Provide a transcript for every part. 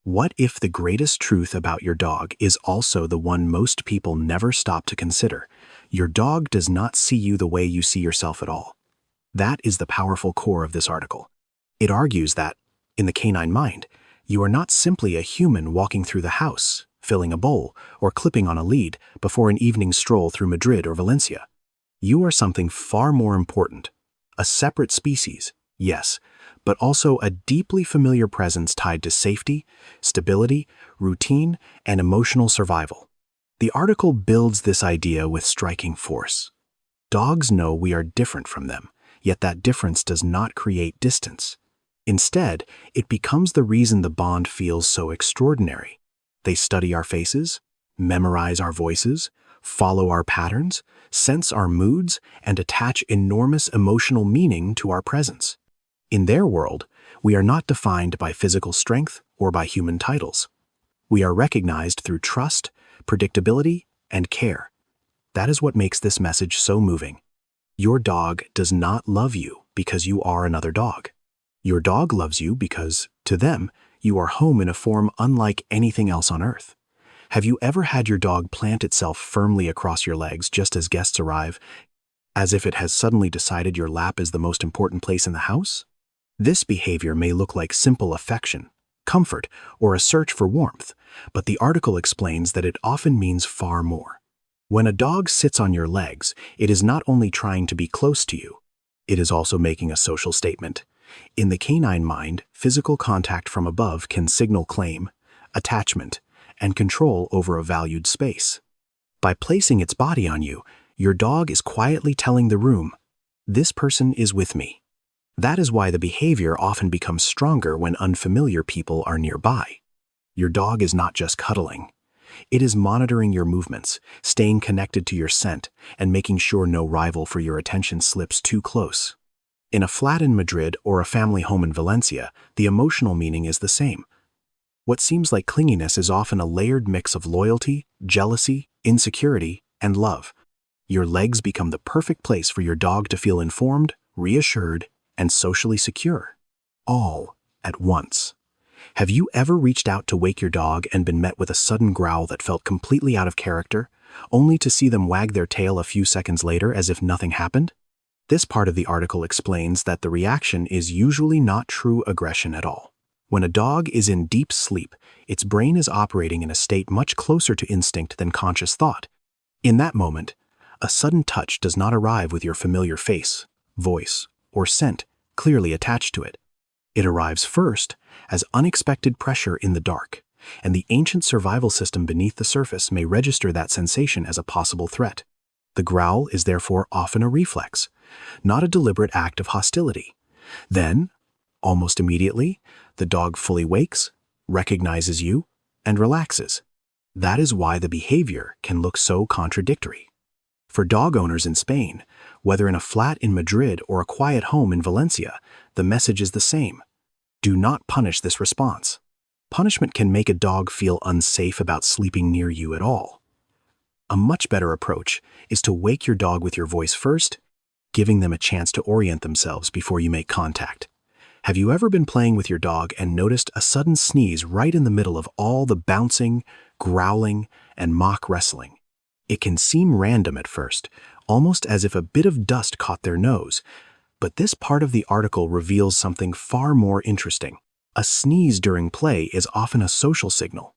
What if the greatest truth about your dog is also the one most people never stop to consider? Your dog does not see you the way you see yourself at all. That is the powerful core of this article. It argues that, in the canine mind, you are not simply a human walking through the house, filling a bowl, or clipping on a lead before an evening stroll through Madrid or Valencia. You are something far more important. A separate species, yes, but also a deeply familiar presence tied to safety, stability, routine, and emotional survival. The article builds this idea with striking force. Dogs know we are different from them, yet that difference does not create distance. Instead, it becomes the reason the bond feels so extraordinary. They study our faces, memorize our voices, follow our patterns, sense our moods, and attach enormous emotional meaning to our presence. In their world, we are not defined by physical strength or by human titles. We are recognized through trust, predictability, and care. That is what makes this message so moving. Your dog does not love you because you are another dog. Your dog loves you because, to them, you are home in a form unlike anything else on earth. Have you ever had your dog plant itself firmly across your legs just as guests arrive, as if it has suddenly decided your lap is the most important place in the house? This behavior may look like simple affection, comfort, or a search for warmth, but the article explains that it often means far more. When a dog sits on your legs, it is not only trying to be close to you, it is also making a social statement. In the canine mind, physical contact from above can signal claim, attachment, and control over a valued space. By placing its body on you, your dog is quietly telling the room, "This person is with me." That is why the behavior often becomes stronger when unfamiliar people are nearby. Your dog is not just cuddling. It is monitoring your movements, staying connected to your scent, and making sure no rival for your attention slips too close. In a flat in Madrid or a family home in Valencia, the emotional meaning is the same. What seems like clinginess is often a layered mix of loyalty, jealousy, insecurity, and love. Your legs become the perfect place for your dog to feel informed, reassured, and socially secure. All at once. Have you ever reached out to wake your dog and been met with a sudden growl that felt completely out of character, only to see them wag their tail a few seconds later as if nothing happened? This part of the article explains that the reaction is usually not true aggression at all. When a dog is in deep sleep, its brain is operating in a state much closer to instinct than conscious thought. In that moment, a sudden touch does not arrive with your familiar face, voice, or scent clearly attached to it. It arrives first as unexpected pressure in the dark, and the ancient survival system beneath the surface may register that sensation as a possible threat. The growl is therefore often a reflex, not a deliberate act of hostility. Then, almost immediately, the dog fully wakes, recognizes you, and relaxes. That is why the behavior can look so contradictory. For dog owners in Spain, whether in a flat in Madrid or a quiet home in Valencia, the message is the same. Do not punish this response. Punishment can make a dog feel unsafe about sleeping near you at all. A much better approach is to wake your dog with your voice first, giving them a chance to orient themselves before you make contact. Have you ever been playing with your dog and noticed a sudden sneeze right in the middle of all the bouncing, growling, and mock wrestling? It can seem random at first, almost as if a bit of dust caught their nose, but this part of the article reveals something far more interesting. A sneeze during play is often a social signal.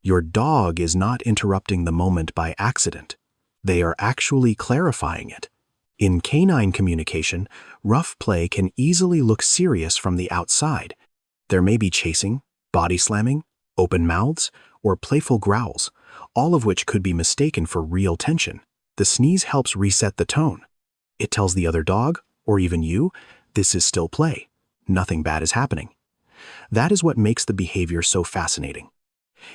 Your dog is not interrupting the moment by accident. They are actually clarifying it. In canine communication, rough play can easily look serious from the outside. There may be chasing, body slamming, open mouths, or playful growls, all of which could be mistaken for real tension. The sneeze helps reset the tone. It tells the other dog, or even you, this is still play. Nothing bad is happening. That is what makes the behavior so fascinating.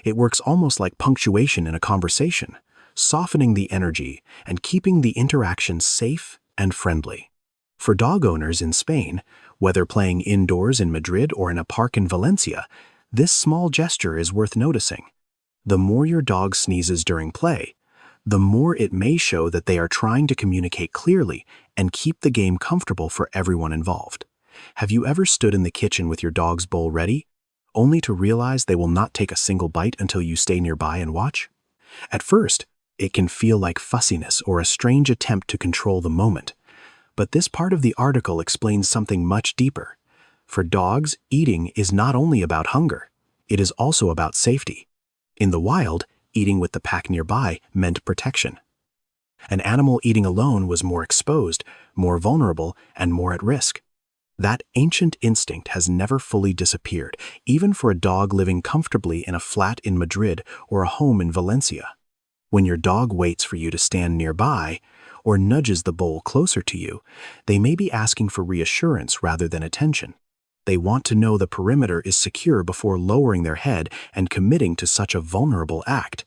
It works almost like punctuation in a conversation, softening the energy and keeping the interaction safe and friendly. For dog owners in Spain, whether playing indoors in Madrid or in a park in Valencia, this small gesture is worth noticing. The more your dog sneezes during play, the more it may show that they are trying to communicate clearly and keep the game comfortable for everyone involved. Have you ever stood in the kitchen with your dog's bowl ready? only to realize they will not take a single bite until you stay nearby and watch? At first, it can feel like fussiness or a strange attempt to control the moment. But this part of the article explains something much deeper. For dogs, eating is not only about hunger, it is also about safety. In the wild, eating with the pack nearby meant protection. An animal eating alone was more exposed, more vulnerable, and more at risk. That ancient instinct has never fully disappeared, even for a dog living comfortably in a flat in Madrid or a home in Valencia. When your dog waits for you to stand nearby, or nudges the bowl closer to you, they may be asking for reassurance rather than attention. They want to know the perimeter is secure before lowering their head and committing to such a vulnerable act.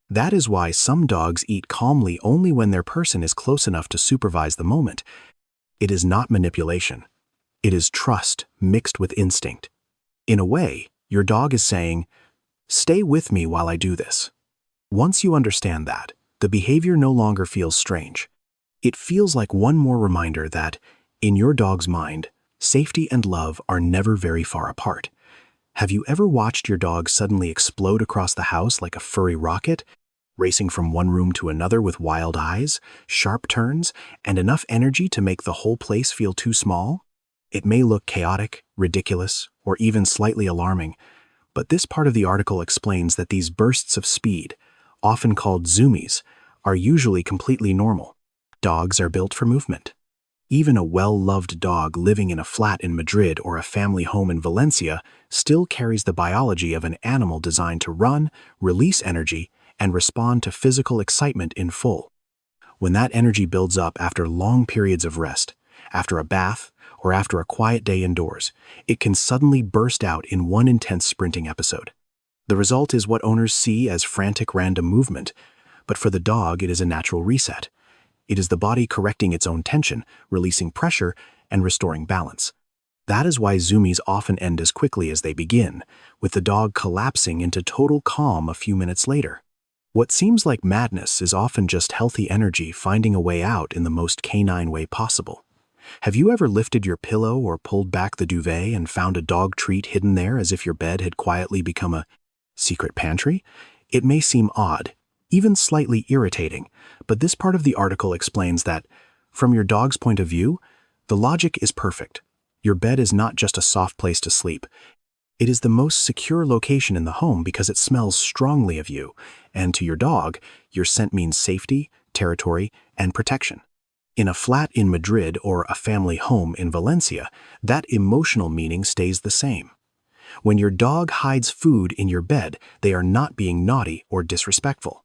That is why some dogs eat calmly only when their person is close enough to supervise the moment. It is not manipulation. It is trust mixed with instinct. In a way, your dog is saying, "Stay with me while I do this." Once you understand that, the behavior no longer feels strange. It feels like one more reminder that, in your dog's mind, safety and love are never very far apart. Have you ever watched your dog suddenly explode across the house like a furry rocket, racing from one room to another with wild eyes, sharp turns, and enough energy to make the whole place feel too small? It may look chaotic, ridiculous, or even slightly alarming, but this part of the article explains that these bursts of speed, often called zoomies, are usually completely normal. Dogs are built for movement. Even a well-loved dog living in a flat in Madrid or a family home in Valencia still carries the biology of an animal designed to run, release energy, and respond to physical excitement in full. When that energy builds up after long periods of rest, after a bath, or after a quiet day indoors, it can suddenly burst out in one intense sprinting episode. The result is what owners see as frantic random movement, but for the dog it is a natural reset. It is the body correcting its own tension, releasing pressure, and restoring balance. That is why zoomies often end as quickly as they begin, with the dog collapsing into total calm a few minutes later. What seems like madness is often just healthy energy finding a way out in the most canine way possible. Have you ever lifted your pillow or pulled back the duvet and found a dog treat hidden there as if your bed had quietly become a secret pantry? It may seem odd, even slightly irritating, but this part of the article explains that, from your dog's point of view, the logic is perfect. Your bed is not just a soft place to sleep. It is the most secure location in the home because it smells strongly of you, and to your dog, your scent means safety, territory, and protection. In a flat in Madrid or a family home in Valencia, that emotional meaning stays the same. When your dog hides food in your bed, they are not being naughty or disrespectful.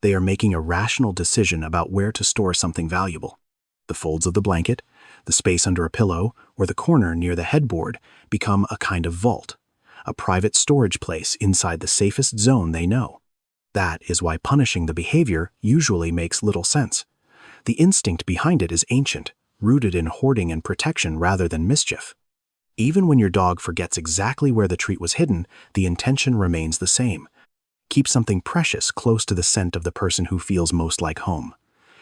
They are making a rational decision about where to store something valuable. The folds of the blanket, the space under a pillow, or the corner near the headboard become a kind of vault, a private storage place inside the safest zone they know. That is why punishing the behavior usually makes little sense. The instinct behind it is ancient, rooted in hoarding and protection rather than mischief. Even when your dog forgets exactly where the treat was hidden, the intention remains the same. Keep something precious close to the scent of the person who feels most like home.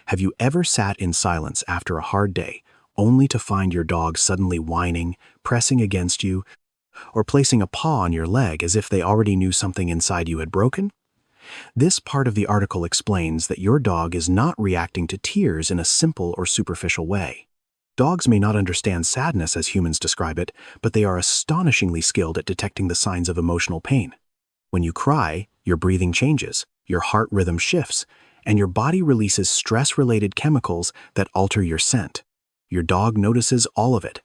Have you ever sat in silence after a hard day, only to find your dog suddenly whining, pressing against you, or placing a paw on your leg as if they already knew something inside you had broken? This part of the article explains that your dog is not reacting to tears in a simple or superficial way. Dogs may not understand sadness as humans describe it, but they are astonishingly skilled at detecting the signs of emotional pain. When you cry, your breathing changes, your heart rhythm shifts, and your body releases stress-related chemicals that alter your scent. Your dog notices all of it.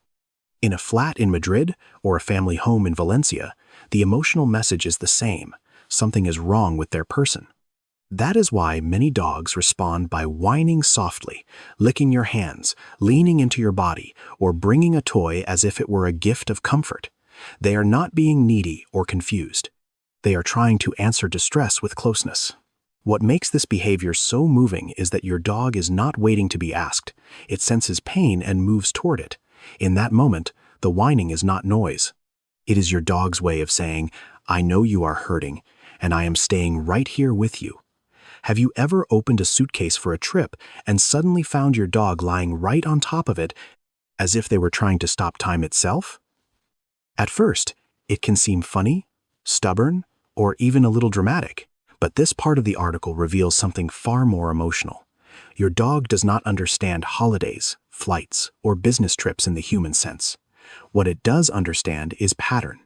In a flat in Madrid or a family home in Valencia, the emotional message is the same. Something is wrong with their person. That is why many dogs respond by whining softly, licking your hands, leaning into your body, or bringing a toy as if it were a gift of comfort. They are not being needy or confused. They are trying to answer distress with closeness. What makes this behavior so moving is that your dog is not waiting to be asked. It senses pain and moves toward it. In that moment, the whining is not noise. It is your dog's way of saying, "I know you are hurting, and I am staying right here with you." Have you ever opened a suitcase for a trip and suddenly found your dog lying right on top of it as if they were trying to stop time itself? At first, It can seem funny, stubborn, or even a little dramatic. But this part of the article reveals something far more emotional. Your dog does not understand holidays, flights, or business trips in the human sense. What it does understand is pattern.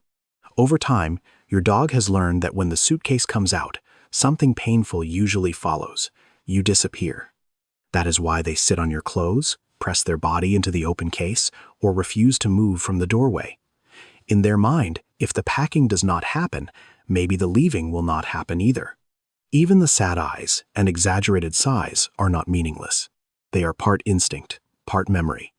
Over time, your dog has learned that when the suitcase comes out, something painful usually follows. You disappear. That is why they sit on your clothes, press their body into the open case, or refuse to move from the doorway. In their mind, if the packing does not happen, maybe the leaving will not happen either. Even the sad eyes and exaggerated sighs are not meaningless. They are part instinct, part memory,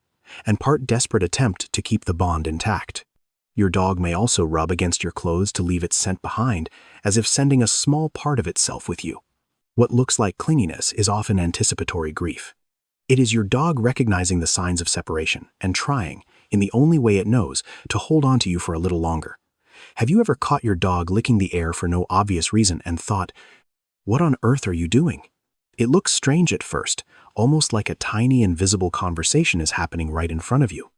and part desperate attempt to keep the bond intact. Your dog may also rub against your clothes to leave its scent behind, as if sending a small part of itself with you. What looks like clinginess is often anticipatory grief. It is your dog recognizing the signs of separation and trying, in the only way it knows, to hold on to you for a little longer. Have you ever caught your dog licking the air for no obvious reason and thought, "What on earth are you doing?" It looks strange at first, almost like a tiny invisible conversation is happening right in front of you.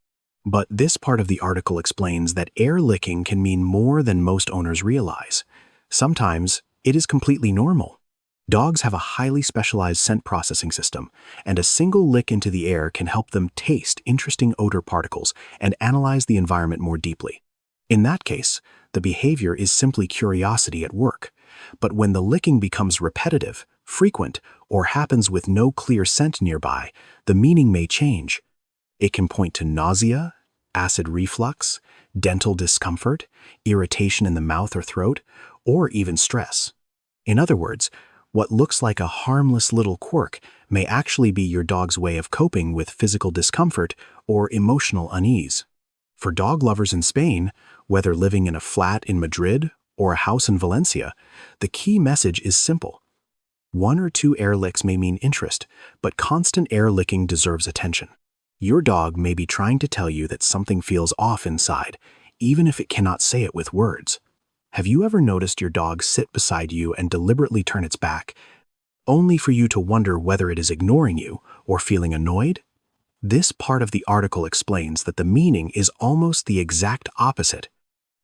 But this part of the article explains that air licking can mean more than most owners realize. Sometimes it is completely normal. Dogs have a highly specialized scent processing system, and a single lick into the air can help them taste interesting odor particles and analyze the environment more deeply. In that case, the behavior is simply curiosity at work. But when the licking becomes repetitive, frequent, or happens with no clear scent nearby, the meaning may change. It can point to nausea, acid reflux, dental discomfort, irritation in the mouth or throat, or even stress. In other words, what looks like a harmless little quirk may actually be your dog's way of coping with physical discomfort or emotional unease. For dog lovers in Spain, whether living in a flat in Madrid or a house in Valencia, the key message is simple. 1 or 2 air licks may mean interest, but constant air licking deserves attention. Your dog may be trying to tell you that something feels off inside, even if it cannot say it with words. Have you ever noticed your dog sit beside you and deliberately turn its back, only for you to wonder whether it is ignoring you or feeling annoyed? This part of the article explains that the meaning is almost the exact opposite.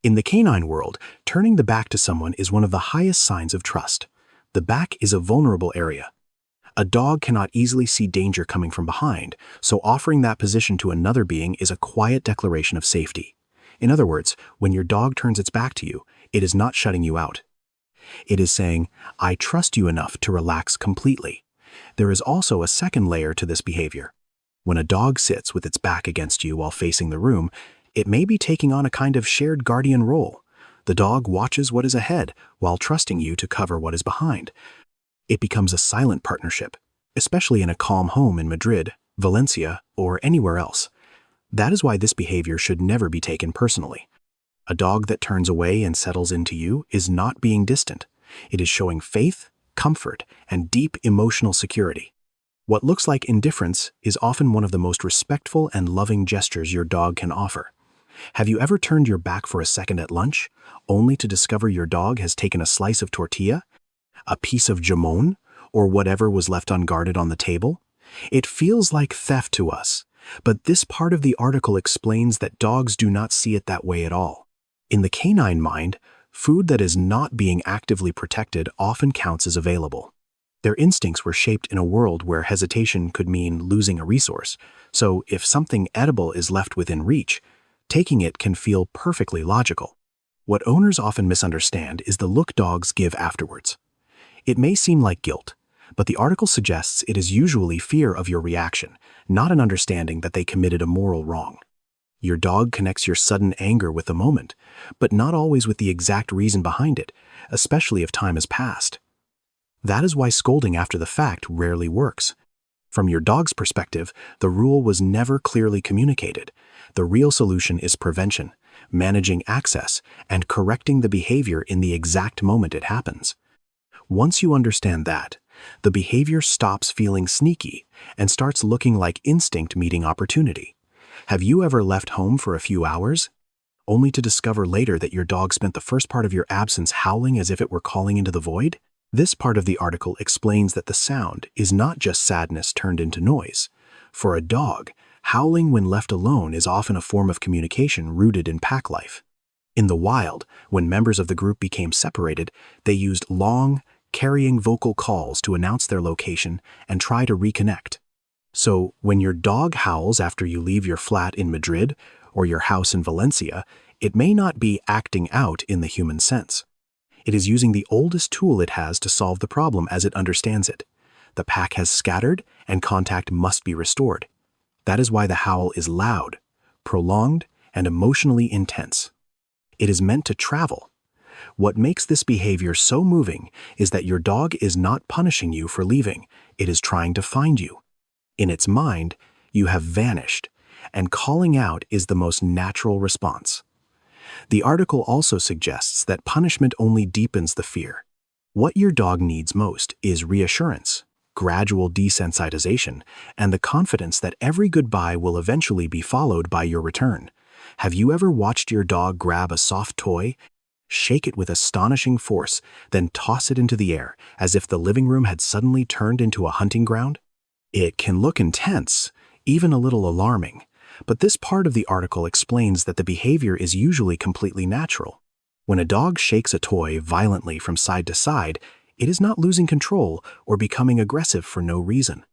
In the canine world, turning the back to someone is one of the highest signs of trust. The back is a vulnerable area. A dog cannot easily see danger coming from behind, so offering that position to another being is a quiet declaration of safety. In other words, when your dog turns its back to you, it is not shutting you out. It is saying, "I trust you enough to relax completely." There is also a second layer to this behavior. When a dog sits with its back against you while facing the room, it may be taking on a kind of shared guardian role. The dog watches what is ahead while trusting you to cover what is behind. It becomes a silent partnership, especially in a calm home in Madrid, Valencia, or anywhere else. That is why this behavior should never be taken personally. A dog that turns away and settles into you is not being distant. It is showing faith, comfort, and deep emotional security. What looks like indifference is often one of the most respectful and loving gestures your dog can offer. Have you ever turned your back for a second at lunch, only to discover your dog has taken a slice of tortilla, a piece of jamón, or whatever was left unguarded on the table? It feels like theft to us, but this part of the article explains that dogs do not see it that way at all. In the canine mind, food that is not being actively protected often counts as available. Their instincts were shaped in a world where hesitation could mean losing a resource, so if something edible is left within reach, taking it can feel perfectly logical. What owners often misunderstand is the look dogs give afterwards. It may seem like guilt, but the article suggests it is usually fear of your reaction, not an understanding that they committed a moral wrong. Your dog connects your sudden anger with the moment, but not always with the exact reason behind it, especially if time has passed. That is why scolding after the fact rarely works. From your dog's perspective, the rule was never clearly communicated. The real solution is prevention, managing access, and correcting the behavior in the exact moment it happens. Once you understand that, the behavior stops feeling sneaky and starts looking like instinct meeting opportunity. Have you ever left home for a few hours, only to discover later that your dog spent the first part of your absence howling as if it were calling into the void? This part of the article explains that the sound is not just sadness turned into noise. For a dog, howling when left alone is often a form of communication rooted in pack life. In the wild, when members of the group became separated, they used long, carrying vocal calls to announce their location and try to reconnect. So, when your dog howls after you leave your flat in Madrid or your house in Valencia, it may not be acting out in the human sense. It is using the oldest tool it has to solve the problem as it understands it. The pack has scattered and contact must be restored. That is why the howl is loud, prolonged, and emotionally intense. It is meant to travel. What makes this behavior so moving is that your dog is not punishing you for leaving, it is trying to find you. In its mind, you have vanished, and calling out is the most natural response. The article also suggests that punishment only deepens the fear. What your dog needs most is reassurance, gradual desensitization, and the confidence that every goodbye will eventually be followed by your return. Have you ever watched your dog grab a soft toy, shake it with astonishing force, then toss it into the air as if the living room had suddenly turned into a hunting ground? It can look intense, even a little alarming, but this part of the article explains that the behavior is usually completely natural. When a dog shakes a toy violently from side to side, it is not losing control or becoming aggressive for no reason.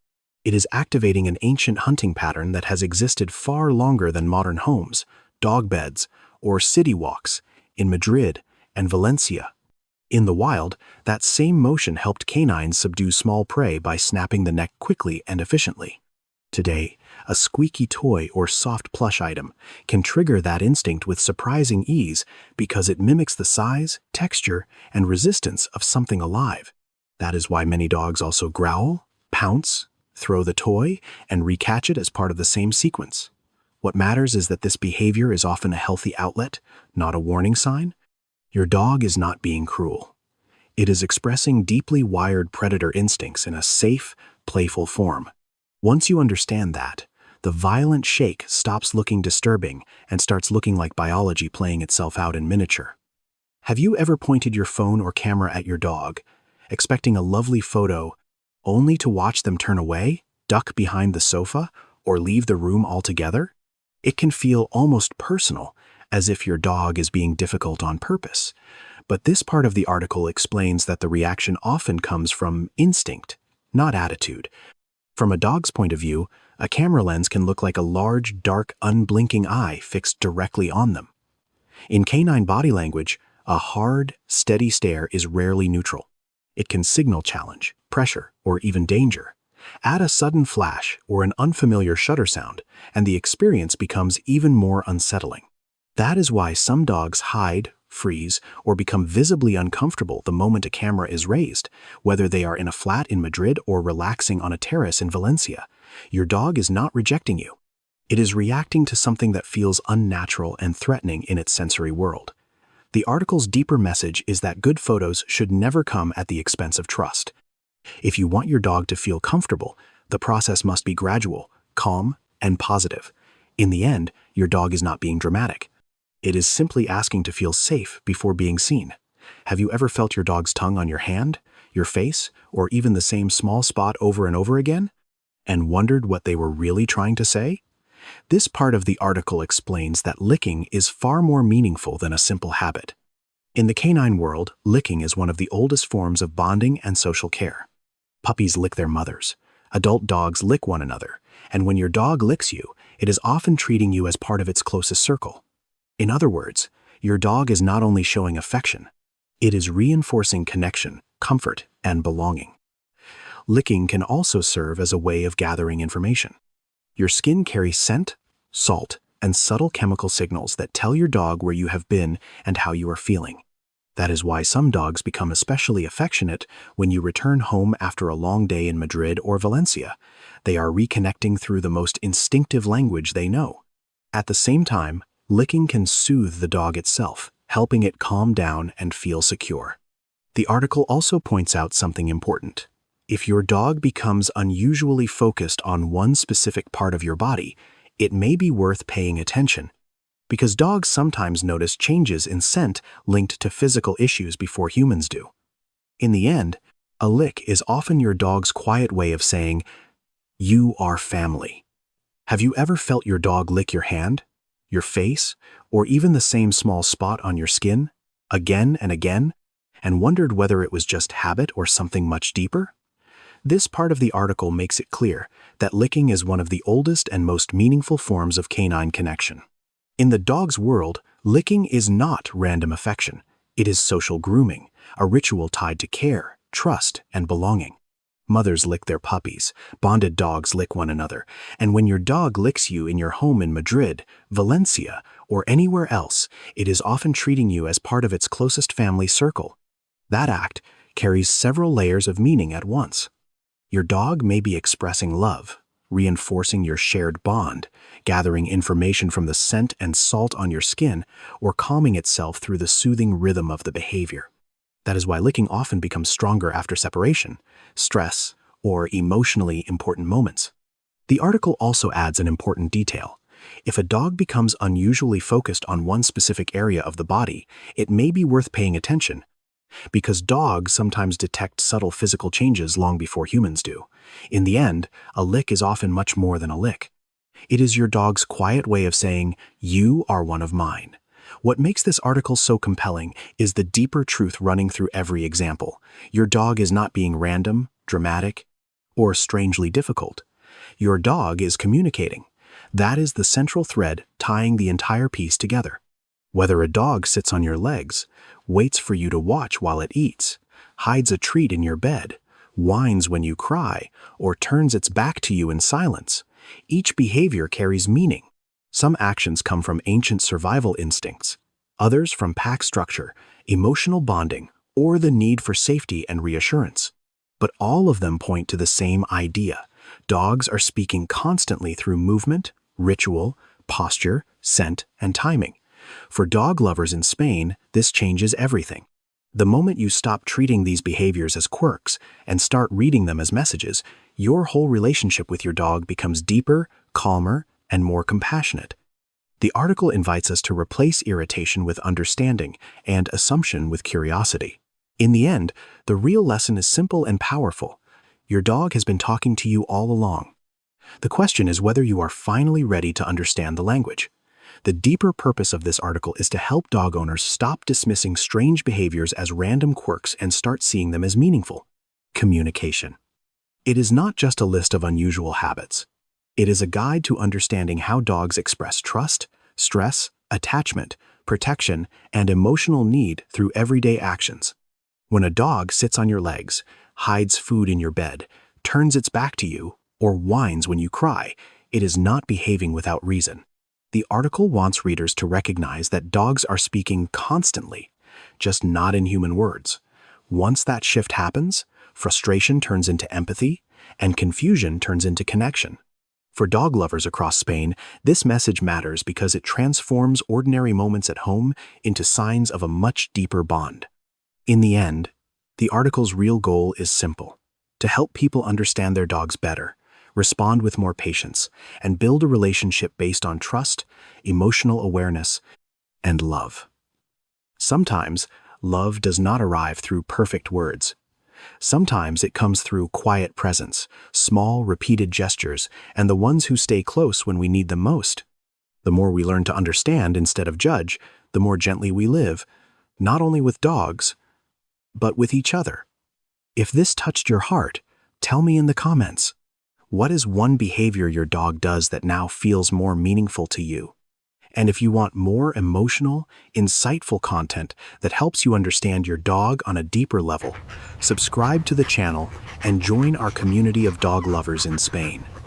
It is activating an ancient hunting pattern that has existed far longer than modern homes, dog beds, or city walks in Madrid and Valencia. In the wild, that same motion helped canines subdue small prey by snapping the neck quickly and efficiently. Today, a squeaky toy or soft plush item can trigger that instinct with surprising ease because it mimics the size, texture, and resistance of something alive. That is why many dogs also growl, pounce, throw the toy, and recatch it as part of the same sequence. What matters is that this behavior is often a healthy outlet, not a warning sign. Your dog is not being cruel. It is expressing deeply wired predator instincts in a safe, playful form. Once you understand that, the violent shake stops looking disturbing and starts looking like biology playing itself out in miniature. Have you ever pointed your phone or camera at your dog, expecting a lovely photo, only to watch them turn away, duck behind the sofa, or leave the room altogether? It can feel almost personal, as if your dog is being difficult on purpose. But this part of the article explains that the reaction often comes from instinct, not attitude. From a dog's point of view, a camera lens can look like a large, dark, unblinking eye fixed directly on them. In canine body language, a hard, steady stare is rarely neutral. It can signal challenge, pressure, or even danger. Add a sudden flash or an unfamiliar shutter sound, and the experience becomes even more unsettling. That is why some dogs hide, freeze, or become visibly uncomfortable the moment a camera is raised, whether they are in a flat in Madrid or relaxing on a terrace in Valencia. Your dog is not rejecting you. It is reacting to something that feels unnatural and threatening in its sensory world. The article's deeper message is that good photos should never come at the expense of trust. If you want your dog to feel comfortable, the process must be gradual, calm, and positive. In the end, your dog is not being dramatic. It is simply asking to feel safe before being seen. Have you ever felt your dog's tongue on your hand, your face, or even the same small spot over and over again, and wondered what they were really trying to say? This part of the article explains that licking is far more meaningful than a simple habit. In the canine world, licking is one of the oldest forms of bonding and social care. Puppies lick their mothers. Adult dogs lick one another, and when your dog licks you, it is often treating you as part of its closest circle. In other words, your dog is not only showing affection, it is reinforcing connection, comfort, and belonging. Licking can also serve as a way of gathering information. Your skin carries scent, salt, and subtle chemical signals that tell your dog where you have been and how you are feeling. That is why some dogs become especially affectionate when you return home after a long day in Madrid or Valencia. They are reconnecting through the most instinctive language they know. At the same time, licking can soothe the dog itself, helping it calm down and feel secure. The article also points out something important. If your dog becomes unusually focused on one specific part of your body, it may be worth paying attention, because dogs sometimes notice changes in scent linked to physical issues before humans do. In the end, a lick is often your dog's quiet way of saying, "You are family." Have you ever felt your dog lick your hand, your face, or even the same small spot on your skin, again and again, and wondered whether it was just habit or something much deeper? This part of the article makes it clear that licking is one of the oldest and most meaningful forms of canine connection. In the dog's world, licking is not random affection. It is social grooming, a ritual tied to care, trust, and belonging. Mothers lick their puppies, bonded dogs lick one another, and when your dog licks you in your home in Madrid, Valencia, or anywhere else, it is often treating you as part of its closest family circle. That act carries several layers of meaning at once. Your dog may be expressing love, reinforcing your shared bond, gathering information from the scent and salt on your skin, or calming itself through the soothing rhythm of the behavior. That is why licking often becomes stronger after separation, stress, or emotionally important moments. The article also adds an important detail. If a dog becomes unusually focused on one specific area of the body, it may be worth paying attention. Because dogs sometimes detect subtle physical changes long before humans do. In the end, a lick is often much more than a lick. It is your dog's quiet way of saying, "You are one of mine." What makes this article so compelling is the deeper truth running through every example. Your dog is not being random, dramatic, or strangely difficult. Your dog is communicating. That is the central thread tying the entire piece together. Whether a dog sits on your legs, waits for you to watch while it eats, hides a treat in your bed, whines when you cry, or turns its back to you in silence, each behavior carries meaning. Some actions come from ancient survival instincts, others from pack structure, emotional bonding, or the need for safety and reassurance. But all of them point to the same idea. Dogs are speaking constantly through movement, ritual, posture, scent, and timing. For dog lovers in Spain, this changes everything. The moment you stop treating these behaviors as quirks and start reading them as messages, your whole relationship with your dog becomes deeper, calmer, and more compassionate. The article invites us to replace irritation with understanding and assumption with curiosity. In the end, the real lesson is simple and powerful. Your dog has been talking to you all along. The question is whether you are finally ready to understand the language. The deeper purpose of this article is to help dog owners stop dismissing strange behaviors as random quirks and start seeing them as meaningful. Communication. It is not just a list of unusual habits. It is a guide to understanding how dogs express trust, stress, attachment, protection, and emotional need through everyday actions. When a dog sits on your legs, hides food in your bed, turns its back to you, or whines when you cry, it is not behaving without reason. The article wants readers to recognize that dogs are speaking constantly, just not in human words. Once that shift happens, frustration turns into empathy, and confusion turns into connection. For dog lovers across Spain, this message matters because it transforms ordinary moments at home into signs of a much deeper bond. In the end, the article's real goal is simple: to help people understand their dogs better, respond with more patience, and build a relationship based on trust, emotional awareness, and love. Sometimes, love does not arrive through perfect words. Sometimes it comes through quiet presence, small, repeated gestures, and the ones who stay close when we need them most. The more we learn to understand instead of judge, the more gently we live, not only with dogs, but with each other. If this touched your heart, tell me in the comments. What is one behavior your dog does that now feels more meaningful to you? And if you want more emotional, insightful content that helps you understand your dog on a deeper level, subscribe to the channel and join our community of dog lovers in Spain.